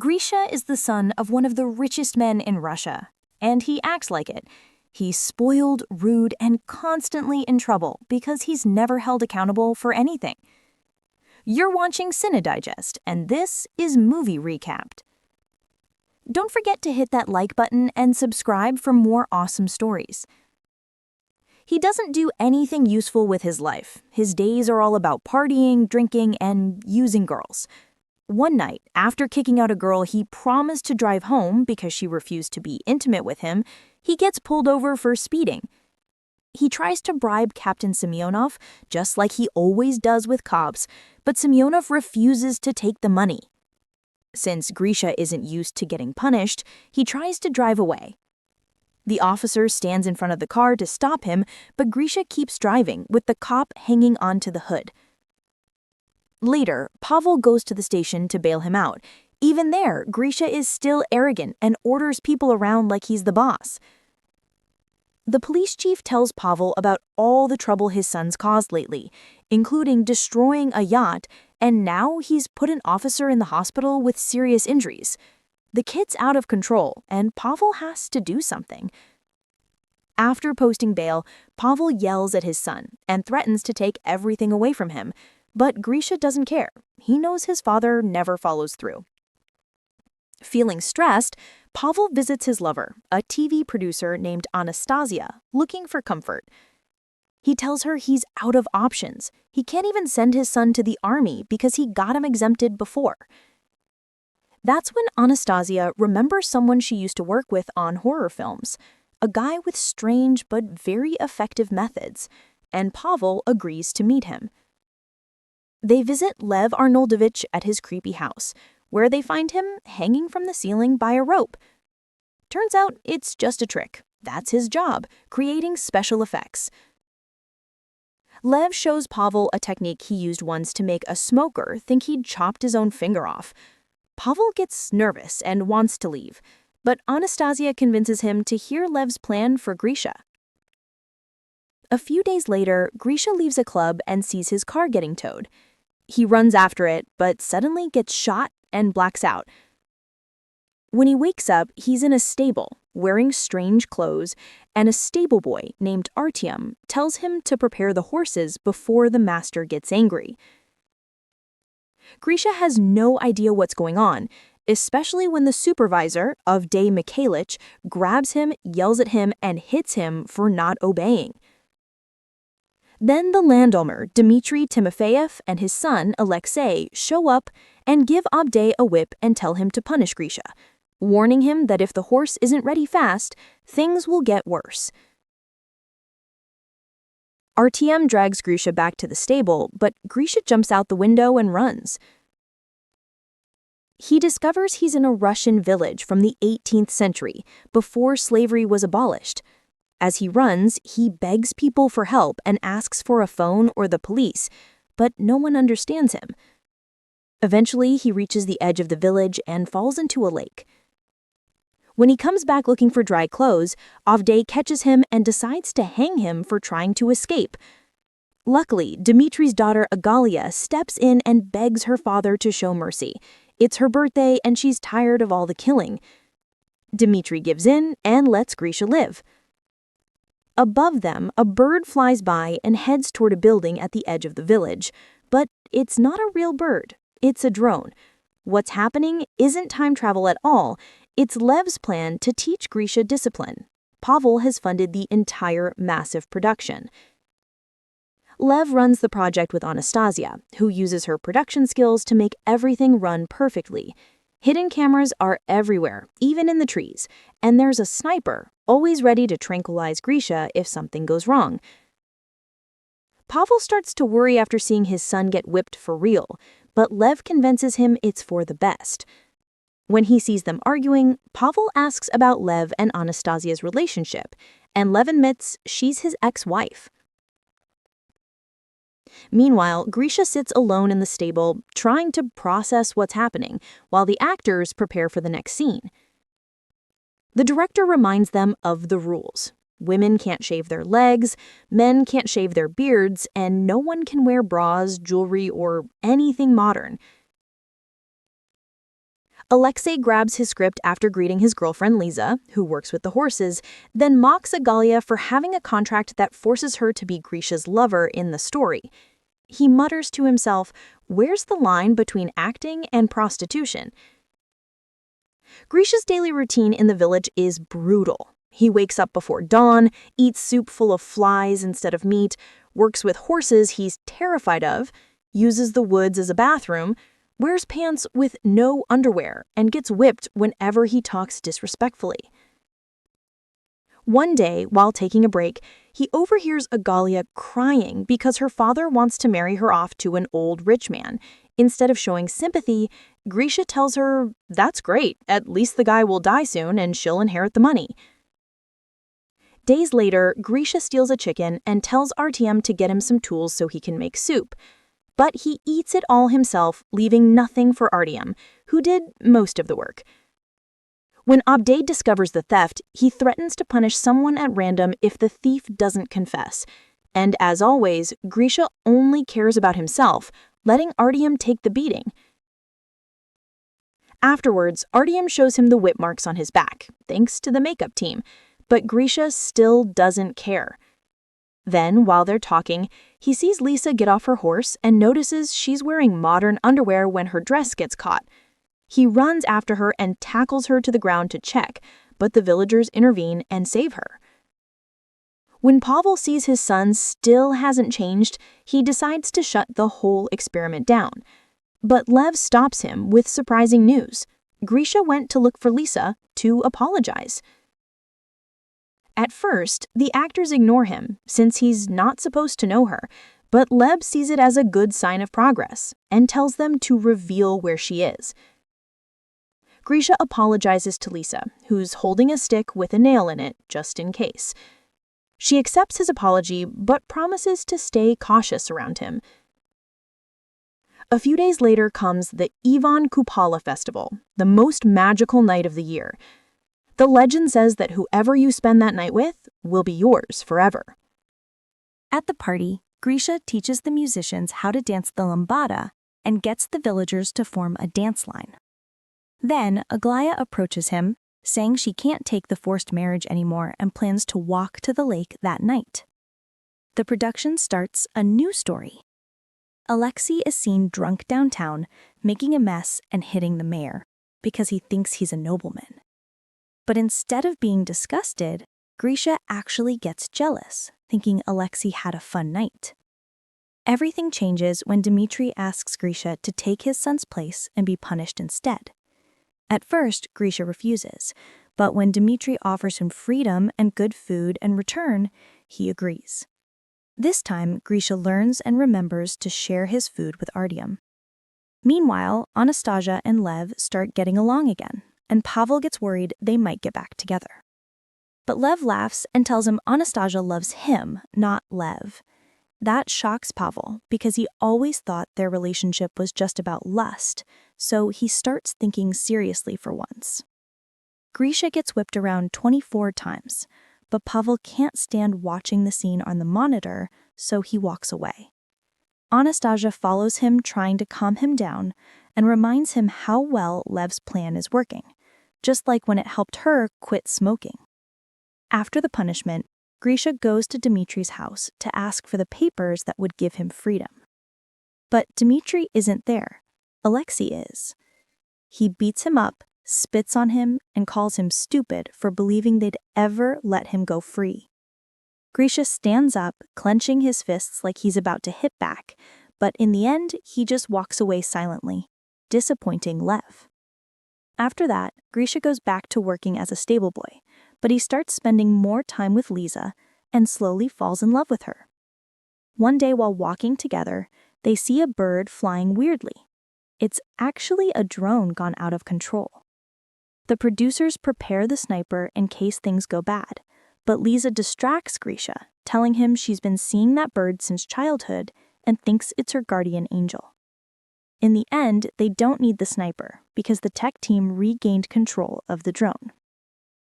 Grisha is the son of one of the richest men in Russia, and he acts like it. He's spoiled, rude, and constantly in trouble because he's never held accountable for anything. You're watching CineDigest, and this is Movie Recapped. Don't forget to hit that like button and subscribe for more awesome stories. He doesn't do anything useful with his life. His days are all about partying, drinking, and using girls. One night, after kicking out a girl he promised to drive home because she refused to be intimate with him, he gets pulled over for speeding. He tries to bribe Captain Semyonov, just like he always does with cops, but Semyonov refuses to take the money. Since Grisha isn't used to getting punished, he tries to drive away. The officer stands in front of the car to stop him, but Grisha keeps driving, with the cop hanging onto the hood. Later, Pavel goes to the station to bail him out. Even there, Grisha is still arrogant and orders people around like he's the boss. The police chief tells Pavel about all the trouble his son's caused lately, including destroying a yacht, and now he's put an officer in the hospital with serious injuries. The kid's out of control, and Pavel has to do something. After posting bail, Pavel yells at his son and threatens to take everything away from him, but Grisha doesn't care. He knows his father never follows through. Feeling stressed, Pavel visits his lover, a TV producer named Anastasia, looking for comfort. He tells her he's out of options. He can't even send his son to the army because he got him exempted before. That's when Anastasia remembers someone she used to work with on horror films, a guy with strange but very effective methods, and Pavel agrees to meet him. They visit Lev Arnoldovich at his creepy house, where they find him hanging from the ceiling by a rope. Turns out it's just a trick. That's his job, creating special effects. Lev shows Pavel a technique he used once to make a smoker think he'd chopped his own finger off. Pavel gets nervous and wants to leave, but Anastasia convinces him to hear Lev's plan for Grisha. A few days later, Grisha leaves a club and sees his car getting towed. He runs after it, but suddenly gets shot and blacks out. When he wakes up, he's in a stable, wearing strange clothes, and a stable boy named Artyom tells him to prepare the horses before the master gets angry. Grisha has no idea what's going on, especially when the supervisor, Avdei Mikhailich, grabs him, yells at him, and hits him for not obeying. Then the landowner, Dmitry Timofeyev, and his son, Alexei, show up and give Avdei a whip and tell him to punish Grisha, warning him that if the horse isn't ready fast, things will get worse. Artyom drags Grisha back to the stable, but Grisha jumps out the window and runs. He discovers he's in a Russian village from the 18th century, before slavery was abolished. As he runs, he begs people for help and asks for a phone or the police, but no one understands him. Eventually, he reaches the edge of the village and falls into a lake. When he comes back looking for dry clothes, Avdei catches him and decides to hang him for trying to escape. Luckily, Dmitry's daughter Agalia steps in and begs her father to show mercy. It's her birthday and she's tired of all the killing. Dmitry gives in and lets Grisha live. Above them, a bird flies by and heads toward a building at the edge of the village. But it's not a real bird. It's a drone. What's happening isn't time travel at all. It's Lev's plan to teach Grisha discipline. Pavel has funded the entire massive production. Lev runs the project with Anastasia, who uses her production skills to make everything run perfectly. Hidden cameras are everywhere, even in the trees, and there's a sniper, always ready to tranquilize Grisha if something goes wrong. Pavel starts to worry after seeing his son get whipped for real, but Lev convinces him it's for the best. When he sees them arguing, Pavel asks about Lev and Anastasia's relationship, and Lev admits she's his ex-wife. Meanwhile, Grisha sits alone in the stable, trying to process what's happening, while the actors prepare for the next scene. The director reminds them of the rules. Women can't shave their legs, men can't shave their beards, and no one can wear bras, jewelry, or anything modern. Alexei grabs his script after greeting his girlfriend Lisa, who works with the horses, then mocks Agalia for having a contract that forces her to be Grisha's lover in the story. He mutters to himself, "Where's the line between acting and prostitution?" Grisha's daily routine in the village is brutal. He wakes up before dawn, eats soup full of flies instead of meat, works with horses he's terrified of, uses the woods as a bathroom, wears pants with no underwear, and gets whipped whenever he talks disrespectfully. One day, while taking a break, he overhears Agalia crying because her father wants to marry her off to an old rich man. Instead of showing sympathy, Grisha tells her, "That's great, at least the guy will die soon and she'll inherit the money." Days later, Grisha steals a chicken and tells Artyom to get him some tools so he can make soup. But he eats it all himself, leaving nothing for Artyom, who did most of the work. When Abdey discovers the theft, he threatens to punish someone at random if the thief doesn't confess. And as always, Grisha only cares about himself, letting Artyom take the beating. Afterwards, Artyom shows him the whip marks on his back, thanks to the makeup team, but Grisha still doesn't care. Then, while they're talking, he sees Lisa get off her horse and notices she's wearing modern underwear when her dress gets caught. He runs after her and tackles her to the ground to check, but the villagers intervene and save her. When Pavel sees his son still hasn't changed, he decides to shut the whole experiment down. But Lev stops him with surprising news. Grisha went to look for Lisa to apologize. At first, the actors ignore him, since he's not supposed to know her, but Lev sees it as a good sign of progress and tells them to reveal where she is. Grisha apologizes to Lisa, who's holding a stick with a nail in it, just in case. She accepts his apology, but promises to stay cautious around him. A few days later comes the Ivan Kupala festival, the most magical night of the year. The legend says that whoever you spend that night with will be yours forever. At the party, Grisha teaches the musicians how to dance the lambada and gets the villagers to form a dance line. Then, Aglaya approaches him, saying she can't take the forced marriage anymore and plans to walk to the lake that night. The production starts a new story. Alexei is seen drunk downtown, making a mess and hitting the mayor, because he thinks he's a nobleman. But instead of being disgusted, Grisha actually gets jealous, thinking Alexei had a fun night. Everything changes when Dmitri asks Grisha to take his son's place and be punished instead. At first, Grisha refuses, but when Dmitri offers him freedom and good food in return, he agrees. This time, Grisha learns and remembers to share his food with Artyom. Meanwhile, Anastasia and Lev start getting along again, and Pavel gets worried they might get back together. But Lev laughs and tells him Anastasia loves him, not Lev. That shocks Pavel because he always thought their relationship was just about lust, so he starts thinking seriously for once. Grisha gets whipped around 24 times, but Pavel can't stand watching the scene on the monitor, so he walks away. Anastasia follows him, trying to calm him down, and reminds him how well Lev's plan is working, just like when it helped her quit smoking. After the punishment, Grisha goes to Dmitri's house to ask for the papers that would give him freedom. But Dmitri isn't there. Alexei is. He beats him up, spits on him, and calls him stupid for believing they'd ever let him go free. Grisha stands up, clenching his fists like he's about to hit back, but in the end, he just walks away silently, disappointing Lev. After that, Grisha goes back to working as a stable boy, but he starts spending more time with Lisa and slowly falls in love with her. One day while walking together, they see a bird flying weirdly. It's actually a drone gone out of control. The producers prepare the sniper in case things go bad, but Lisa distracts Grisha, telling him she's been seeing that bird since childhood and thinks it's her guardian angel. In the end, they don't need the sniper because the tech team regained control of the drone.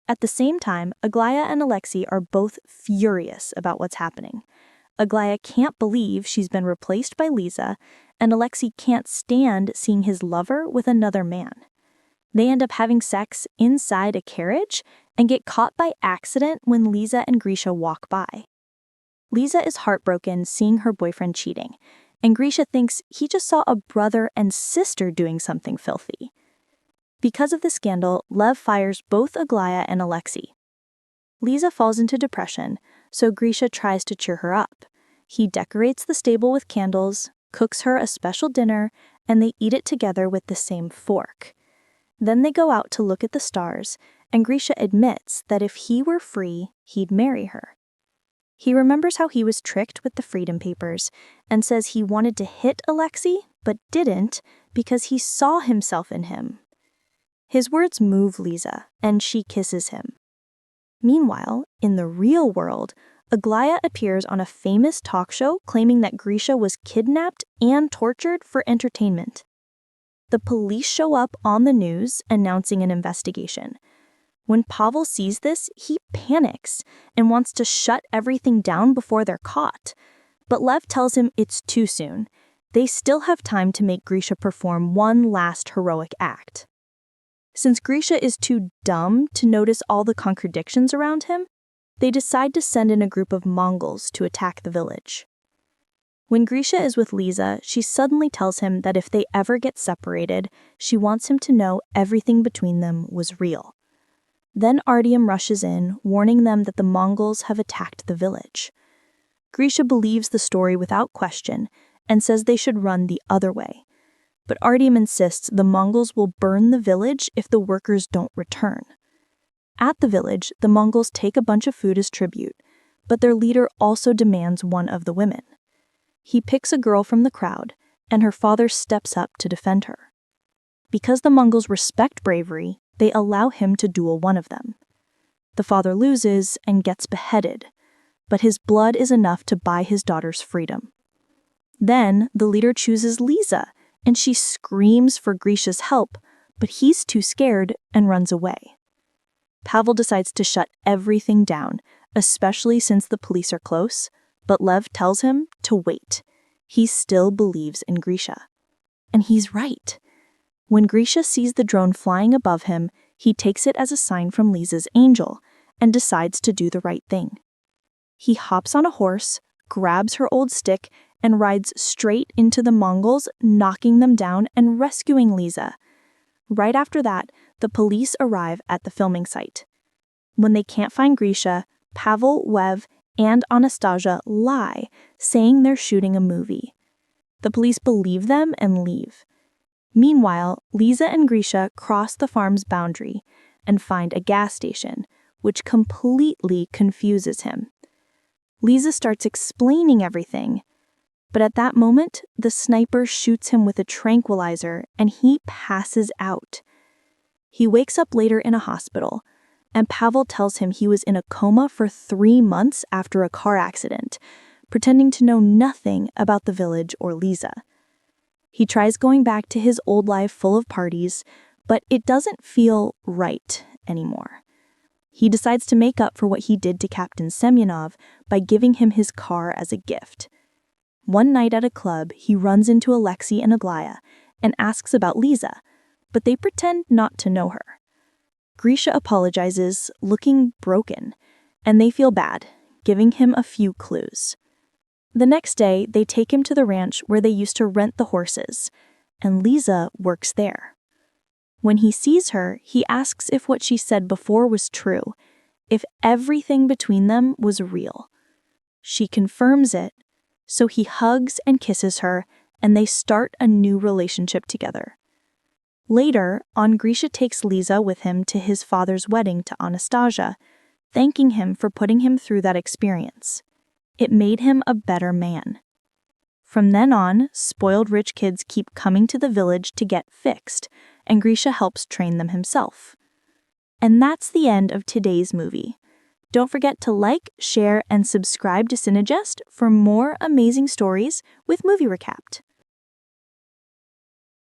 At the same time, Aglaya and Alexei are both furious about what's happening. Aglaya can't believe she's been replaced by Lisa, and Alexei can't stand seeing his lover with another man. They end up having sex inside a carriage and get caught by accident when Lisa and Grisha walk by. Lisa is heartbroken seeing her boyfriend cheating, and Grisha thinks he just saw a brother and sister doing something filthy. Because of the scandal, Lev fires both Aglaya and Alexei. Lisa falls into depression, so Grisha tries to cheer her up. He decorates the stable with candles, cooks her a special dinner, and they eat it together with the same fork. Then they go out to look at the stars, and Grisha admits that if he were free, he'd marry her. He remembers how he was tricked with the Freedom Papers and says he wanted to hit Alexei, but didn't because he saw himself in him. His words move Lisa, and she kisses him. Meanwhile, in the real world, Aglaya appears on a famous talk show claiming that Grisha was kidnapped and tortured for entertainment. The police show up on the news announcing an investigation. When Pavel sees this, he panics and wants to shut everything down before they're caught. But Lev tells him it's too soon. They still have time to make Grisha perform one last heroic act. Since Grisha is too dumb to notice all the contradictions around him, they decide to send in a group of Mongols to attack the village. When Grisha is with Lisa, she suddenly tells him that if they ever get separated, she wants him to know everything between them was real. Then Artyom rushes in, warning them that the Mongols have attacked the village. Grisha believes the story without question and says they should run the other way. But Artyom insists the Mongols will burn the village if the workers don't return. At the village, the Mongols take a bunch of food as tribute, but their leader also demands one of the women. He picks a girl from the crowd, and her father steps up to defend her. Because the Mongols respect bravery, they allow him to duel one of them. The father loses and gets beheaded, but his blood is enough to buy his daughter's freedom. Then the leader chooses Lisa, and she screams for Grisha's help, but he's too scared and runs away. Pavel decides to shut everything down, especially since the police are close, but Lev tells him to wait. He still believes in Grisha. And he's right. When Grisha sees the drone flying above him, he takes it as a sign from Lisa's angel and decides to do the right thing. He hops on a horse, grabs her old stick, and rides straight into the Mongols, knocking them down and rescuing Lisa. Right after that, the police arrive at the filming site. When they can't find Grisha, Pavel, Lev, and Anastasia lie, saying they're shooting a movie. The police believe them and leave. Meanwhile, Lisa and Grisha cross the farm's boundary and find a gas station, which completely confuses him. Lisa starts explaining everything, but at that moment, the sniper shoots him with a tranquilizer and he passes out. He wakes up later in a hospital, and Pavel tells him he was in a coma for 3 months after a car accident, pretending to know nothing about the village or Lisa. He tries going back to his old life full of parties, but it doesn't feel right anymore. He decides to make up for what he did to Captain Semyonov by giving him his car as a gift. One night at a club, he runs into Alexei and Aglaya and asks about Lisa, but they pretend not to know her. Grisha apologizes, looking broken, and they feel bad, giving him a few clues. The next day, they take him to the ranch where they used to rent the horses, and Lisa works there. When he sees her, he asks if what she said before was true, if everything between them was real. She confirms it, so he hugs and kisses her, and they start a new relationship together. Later on, Grisha takes Lisa with him to his father's wedding to Anastasia, thanking him for putting him through that experience. It made him a better man. From then on, spoiled rich kids keep coming to the village to get fixed, and Grisha helps train them himself. And that's the end of today's movie. Don't forget to like, share, and subscribe to CineDigest for more amazing stories with Movie Recapped.